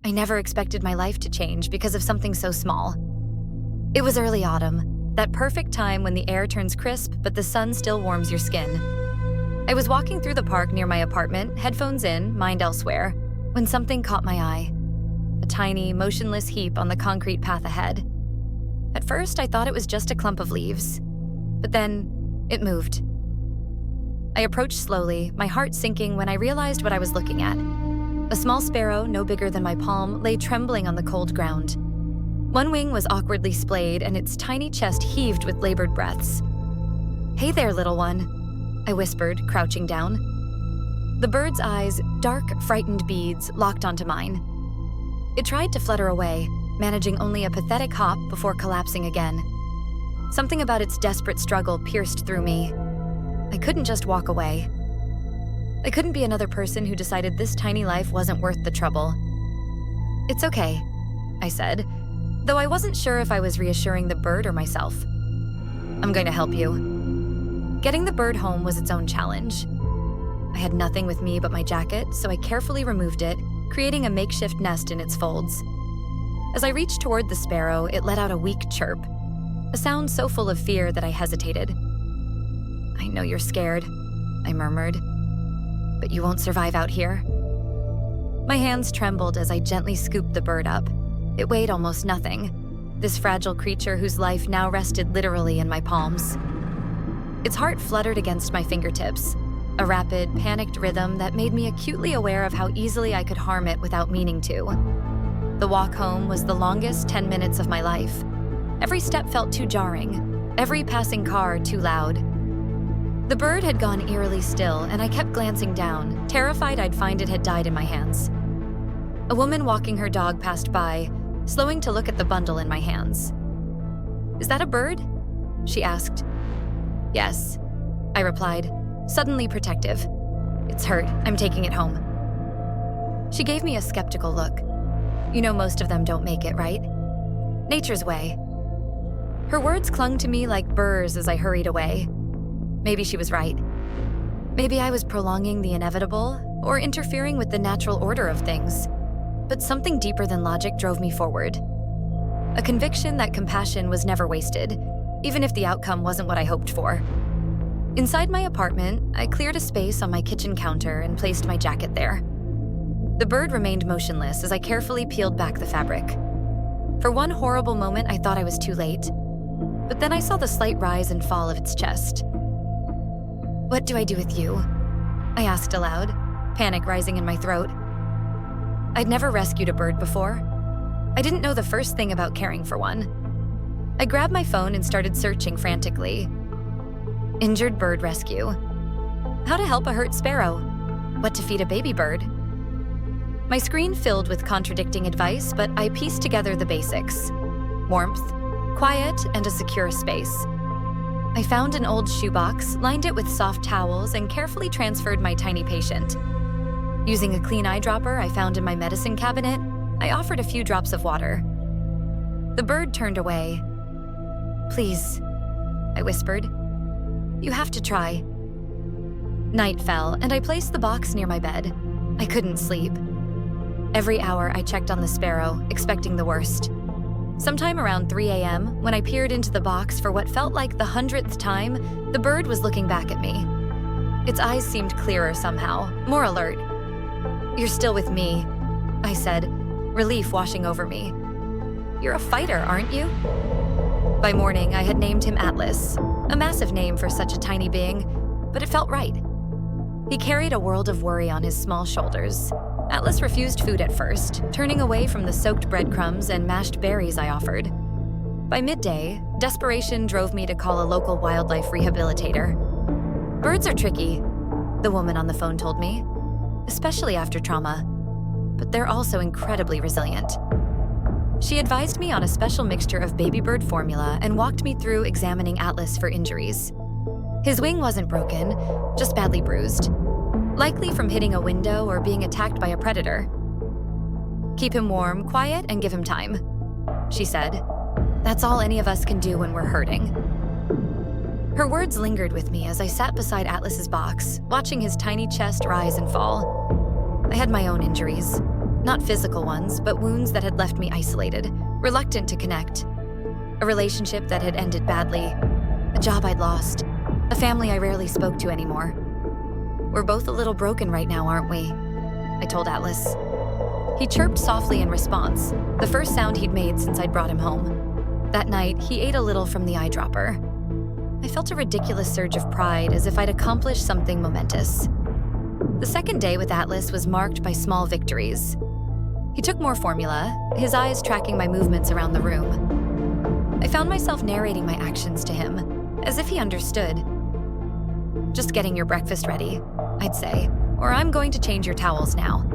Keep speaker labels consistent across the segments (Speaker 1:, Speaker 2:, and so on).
Speaker 1: I never expected my life to change because of something so small. It was early autumn, that perfect time when the air turns crisp but the sun still warms your skin. I was walking through the park near my apartment, headphones in, mind elsewhere, when something caught my eye. A tiny, motionless heap on the concrete path ahead. At first, I thought it was just a clump of leaves, but then it moved. I approached slowly, my heart sinking when I realized what I was looking at. A small sparrow, no bigger than my palm, lay trembling on the cold ground. One wing was awkwardly splayed, and its tiny chest heaved with labored breaths. "Hey there, little one," I whispered, crouching down. The bird's eyes, dark, frightened beads, locked onto mine. It tried to flutter away, managing only a pathetic hop before collapsing again. Something about its desperate struggle pierced through me. I couldn't just walk away. I couldn't be another person who decided this tiny life wasn't worth the trouble. "It's okay," I said, though I wasn't sure if I was reassuring the bird or myself. "I'm going to help you." Getting the bird home was its own challenge. I had nothing with me but my jacket, so I carefully removed it, creating a makeshift nest in its folds. As I reached toward the sparrow, it let out a weak chirp, a sound so full of fear that I hesitated. "I know you're scared," I murmured, "but you won't survive out here." My hands trembled as I gently scooped the bird up. It weighed almost nothing, this fragile creature whose life now rested literally in my palms. Its heart fluttered against my fingertips, a rapid, panicked rhythm that made me acutely aware of how easily I could harm it without meaning to. The walk home was the longest 10 minutes of my life. Every step felt too jarring, every passing car too loud. The bird had gone eerily still, and I kept glancing down, terrified I'd find it had died in my hands. A woman walking her dog passed by, slowing to look at the bundle in my hands. "Is that a bird?" she asked. "Yes," I replied, suddenly protective. "It's hurt. I'm taking it home." She gave me a skeptical look. "You know most of them don't make it, right? Nature's way." Her words clung to me like burrs as I hurried away. Maybe she was right. Maybe I was prolonging the inevitable or interfering with the natural order of things. But something deeper than logic drove me forward. A conviction that compassion was never wasted, even if the outcome wasn't what I hoped for. Inside my apartment, I cleared a space on my kitchen counter and placed my jacket there. The bird remained motionless as I carefully peeled back the fabric. For one horrible moment, I thought I was too late. But then I saw the slight rise and fall of its chest. "What do I do with you?" I asked aloud, panic rising in my throat. I'd never rescued a bird before. I didn't know the first thing about caring for one. I grabbed my phone and started searching frantically. Injured bird rescue. How to help a hurt sparrow. What to feed a baby bird. My screen filled with contradicting advice, but I pieced together the basics. Warmth, quiet, and a secure space. I found an old shoebox, lined it with soft towels, and carefully transferred my tiny patient. Using a clean eyedropper I found in my medicine cabinet, I offered a few drops of water. The bird turned away. "Please," I whispered. "You have to try." Night fell, and I placed the box near my bed. I couldn't sleep. Every hour I checked on the sparrow, expecting the worst. Sometime around 3 a.m., when I peered into the box for what felt like the 100th time, the bird was looking back at me. Its eyes seemed clearer somehow, more alert. "You're still with me," I said, relief washing over me. "You're a fighter, aren't you?" By morning, I had named him Atlas, a massive name for such a tiny being, but it felt right. He carried a world of worry on his small shoulders. Atlas refused food at first, turning away from the soaked breadcrumbs and mashed berries I offered. By midday, desperation drove me to call a local wildlife rehabilitator. "Birds are tricky," the woman on the phone told me, "especially after trauma, but they're also incredibly resilient." She advised me on a special mixture of baby bird formula and walked me through examining Atlas for injuries. His wing wasn't broken, just badly bruised, likely from hitting a window or being attacked by a predator. "Keep him warm, quiet, and give him time," she said. "That's all any of us can do when we're hurting." Her words lingered with me as I sat beside Atlas's box, watching his tiny chest rise and fall. I had my own injuries. Not physical ones, but wounds that had left me isolated, reluctant to connect. A relationship that had ended badly, a job I'd lost, a family I rarely spoke to anymore. We're both a little broken right now, aren't we? I told Atlas. He chirped softly in response, the first sound he'd made since I'd brought him home. That night, he ate a little from the eyedropper. I felt a ridiculous surge of pride, as if I'd accomplished something momentous. The second day with Atlas was marked by small victories. He took more formula, his eyes tracking my movements around the room. I found myself narrating my actions to him, as if he understood. Just getting your breakfast ready, I'd say, or I'm going to change your towels now.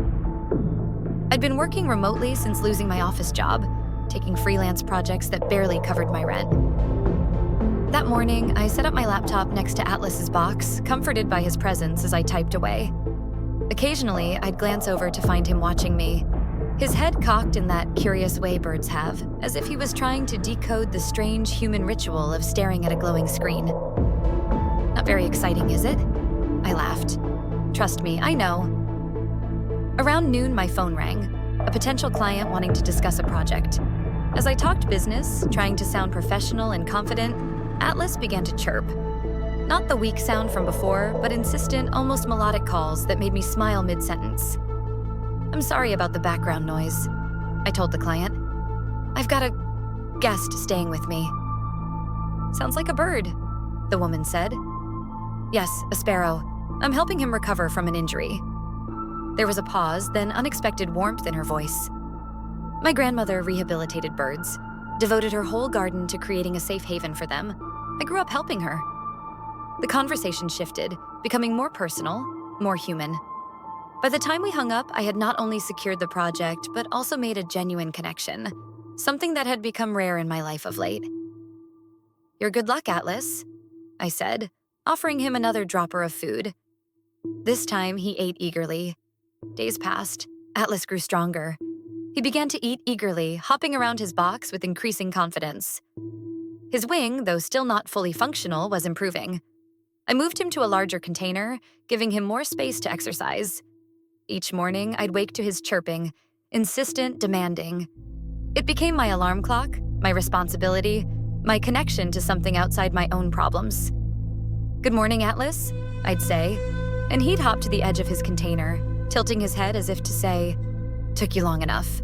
Speaker 1: I'd been working remotely since losing my office job, taking freelance projects that barely covered my rent. That morning, I set up my laptop next to Atlas's box, comforted by his presence as I typed away. Occasionally, I'd glance over to find him watching me, his head cocked in that curious way birds have, as if he was trying to decode the strange human ritual of staring at a glowing screen. Not very exciting, is it? I laughed. Trust me, I know. Around noon, my phone rang, a potential client wanting to discuss a project. As I talked business, trying to sound professional and confident, Atlas began to chirp. Not the weak sound from before, but insistent, almost melodic calls that made me smile mid-sentence. I'm sorry about the background noise, I told the client. I've got a guest staying with me. Sounds like a bird, the woman said. Yes, a sparrow. I'm helping him recover from an injury. There was a pause, then unexpected warmth in her voice. My grandmother rehabilitated birds, devoted her whole garden to creating a safe haven for them. I grew up helping her. The conversation shifted, becoming more personal, more human. By the time we hung up, I had not only secured the project, but also made a genuine connection, something that had become rare in my life of late. Your good luck, Atlas, I said, offering him another dropper of food. This time, he ate eagerly. Days passed. Atlas grew stronger. He began to eat eagerly, hopping around his box with increasing confidence. His wing, though still not fully functional, was improving. I moved him to a larger container, giving him more space to exercise. Each morning, I'd wake to his chirping, insistent, demanding. It became my alarm clock, my responsibility, my connection to something outside my own problems. Good morning, Atlas, I'd say, and he'd hop to the edge of his container, tilting his head as if to say, took you long enough.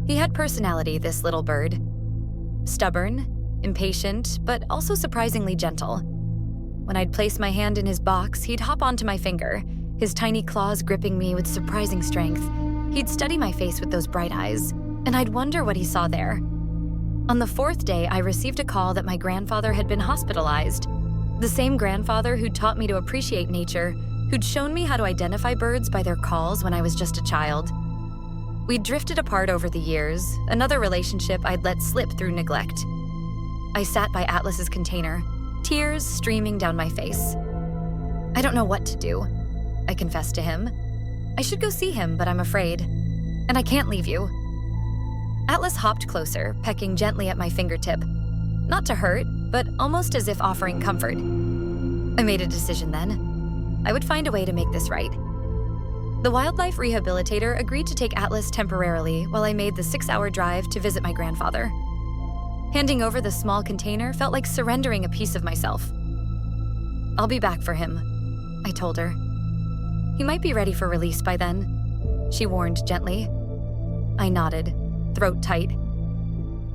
Speaker 1: He had personality, this little bird. Stubborn, impatient, but also surprisingly gentle. When I'd place my hand in his box, he'd hop onto my finger, his tiny claws gripping me with surprising strength. He'd study my face with those bright eyes, and I'd wonder what he saw there. On the fourth day, I received a call that my grandfather had been hospitalized. The same grandfather who'd taught me to appreciate nature, who'd shown me how to identify birds by their calls when I was just a child. We'd drifted apart over the years, another relationship I'd let slip through neglect. I sat by Atlas's container, tears streaming down my face. I don't know what to do, I confessed to him. I should go see him, but I'm afraid. And I can't leave you. Atlas hopped closer, pecking gently at my fingertip. Not to hurt, but almost as if offering comfort. I made a decision then. I would find a way to make this right. The wildlife rehabilitator agreed to take Atlas temporarily while I made the 6-hour drive to visit my grandfather. Handing over the small container felt like surrendering a piece of myself. I'll be back for him, I told her. He might be ready for release by then, she warned gently. I nodded, throat tight.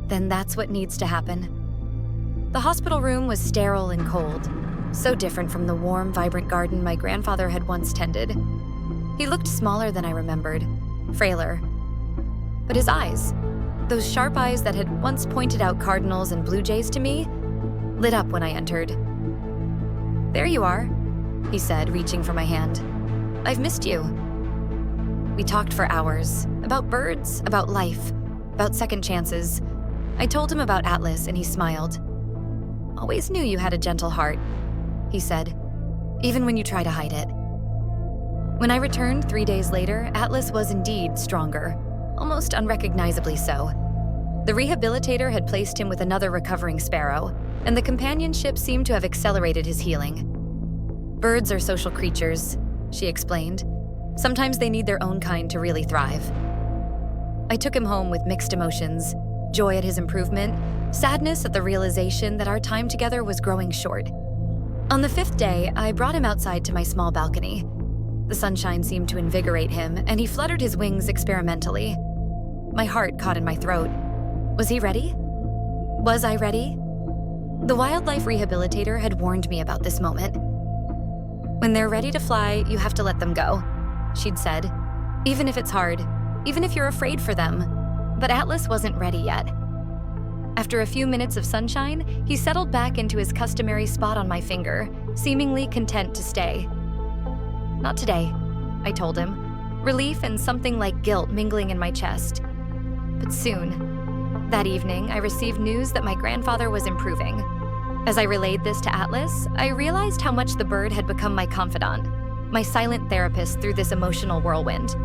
Speaker 1: Then that's what needs to happen. The hospital room was sterile and cold, so different from the warm, vibrant garden my grandfather had once tended. He looked smaller than I remembered, frailer. But his eyes, those sharp eyes that had once pointed out cardinals and blue jays to me, lit up when I entered. There you are, he said, reaching for my hand. I've missed you. We talked for hours, about birds, about life, about second chances. I told him about Atlas and he smiled. Always knew you had a gentle heart, he said, even when you try to hide it. When I returned 3 days later, Atlas was indeed stronger, almost unrecognizably so. The rehabilitator had placed him with another recovering sparrow, and the companionship seemed to have accelerated his healing. Birds are social creatures, she explained. Sometimes they need their own kind to really thrive. I took him home with mixed emotions, joy at his improvement, sadness at the realization that our time together was growing short. On the 5th day, I brought him outside to my small balcony. The sunshine seemed to invigorate him, and he fluttered his wings experimentally. My heart caught in my throat. Was he ready? Was I ready? The wildlife rehabilitator had warned me about this moment. When they're ready to fly, you have to let them go, she'd said. Even if it's hard, even if you're afraid for them. But Atlas wasn't ready yet. After a few minutes of sunshine, he settled back into his customary spot on my finger, seemingly content to stay. Not today, I told him, relief and something like guilt mingling in my chest. But soon. That evening, I received news that my grandfather was improving. As I relayed this to Atlas, I realized how much the bird had become my confidant, my silent therapist through this emotional whirlwind.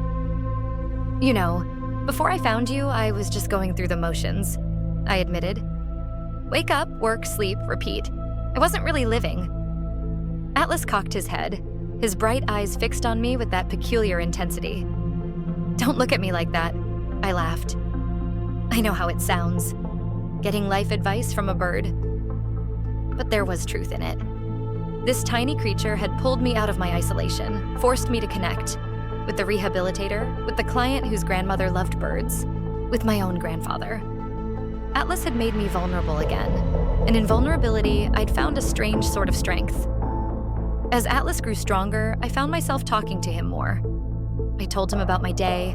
Speaker 1: You know, before I found you, I was just going through the motions, I admitted. Wake up, work, sleep, repeat. I wasn't really living. Atlas cocked his head, his bright eyes fixed on me with that peculiar intensity. Don't look at me like that, I laughed. I know how it sounds, getting life advice from a bird. But there was truth in it. This tiny creature had pulled me out of my isolation, forced me to connect with the rehabilitator, with the client whose grandmother loved birds, with my own grandfather. Atlas had made me vulnerable again, and in vulnerability, I'd found a strange sort of strength. As Atlas grew stronger, I found myself talking to him more. I told him about my day,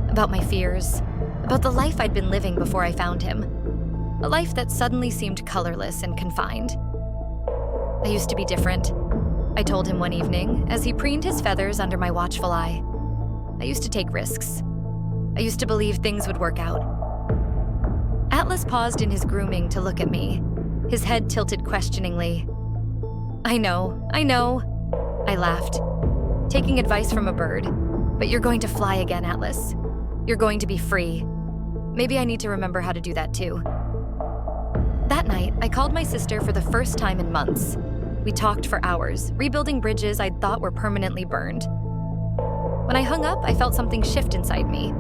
Speaker 1: about my fears, about the life I'd been living before I found him, a life that suddenly seemed colorless and confined. I used to be different, I told him one evening as he preened his feathers under my watchful eye. I used to take risks. I used to believe things would work out. Atlas paused in his grooming to look at me, his head tilted questioningly. I know, I laughed. Taking advice from a bird, but you're going to fly again, Atlas. You're going to be free. Maybe I need to remember how to do that too. That night, I called my sister for the first time in months. We talked for hours, rebuilding bridges I'd thought were permanently burned. When I hung up, I felt something shift inside me,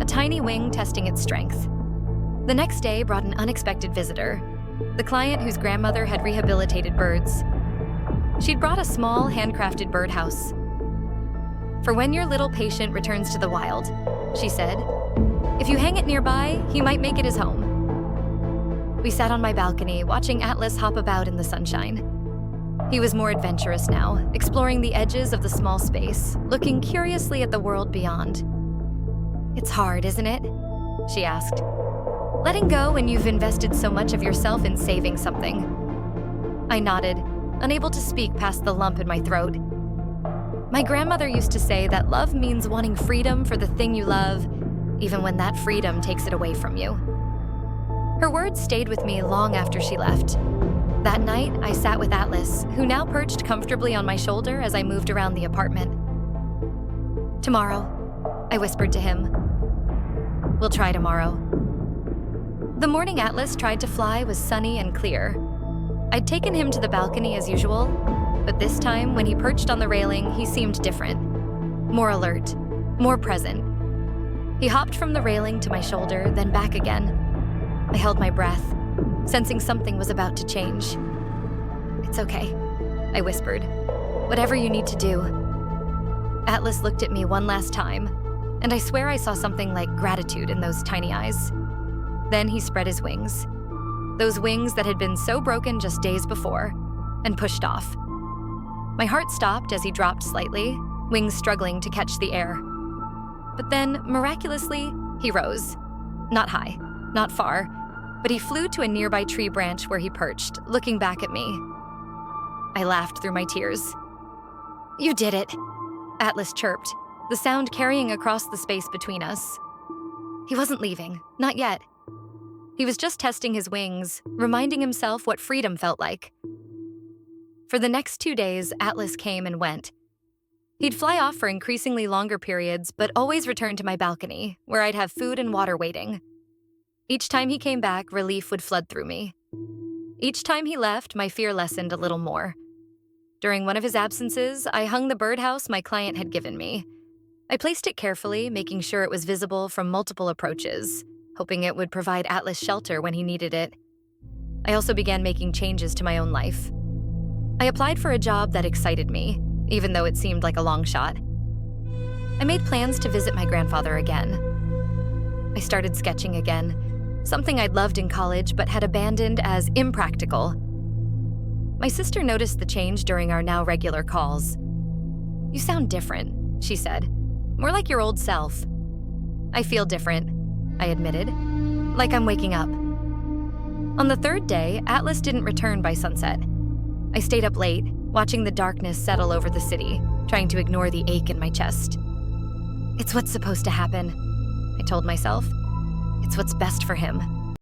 Speaker 1: a tiny wing testing its strength. The next day brought an unexpected visitor, the client whose grandmother had rehabilitated birds. She'd brought a small, handcrafted birdhouse. For when your little patient returns to the wild, she said, if you hang it nearby, he might make it his home. We sat on my balcony, watching Atlas hop about in the sunshine. He was more adventurous now, exploring the edges of the small space, looking curiously at the world beyond. It's hard, isn't it? She asked. Letting go when you've invested so much of yourself in saving something. I nodded, unable to speak past the lump in my throat. My grandmother used to say that love means wanting freedom for the thing you love, even when that freedom takes it away from you. Her words stayed with me long after she left. That night, I sat with Atlas, who now perched comfortably on my shoulder as I moved around the apartment. Tomorrow, I whispered to him. We'll try tomorrow. The morning Atlas tried to fly was sunny and clear. I'd taken him to the balcony as usual, but this time, when he perched on the railing, he seemed different. More alert, more present. He hopped from the railing to my shoulder, then back again. I held my breath, sensing something was about to change. It's okay, I whispered. Whatever you need to do. Atlas looked at me one last time, and I swear I saw something like gratitude in those tiny eyes. Then he spread his wings, those wings that had been so broken just days before, and pushed off. My heart stopped as he dropped slightly, wings struggling to catch the air. But then, miraculously, he rose. Not high, not far, but he flew to a nearby tree branch where he perched, looking back at me. I laughed through my tears. You did it, Atlas chirped, the sound carrying across the space between us. He wasn't leaving, not yet. He was just testing his wings, reminding himself what freedom felt like. For the next 2 days, Atlas came and went. He'd fly off for increasingly longer periods, but always return to my balcony, where I'd have food and water waiting. Each time he came back, relief would flood through me. Each time he left, my fear lessened a little more. During one of his absences, I hung the birdhouse my client had given me, I placed it carefully, making sure it was visible from multiple approaches, hoping it would provide Atlas shelter when he needed it. I also began making changes to my own life. I applied for a job that excited me, even though it seemed like a long shot. I made plans to visit my grandfather again. I started sketching again, something I'd loved in college but had abandoned as impractical. My sister noticed the change during our now regular calls. "You sound different," she said. "More like your old self." "I feel different," I admitted. "Like I'm waking up." On the third day, Atlas didn't return by sunset. I stayed up late, watching the darkness settle over the city, trying to ignore the ache in my chest. "It's what's supposed to happen," I told myself. "It's what's best for him."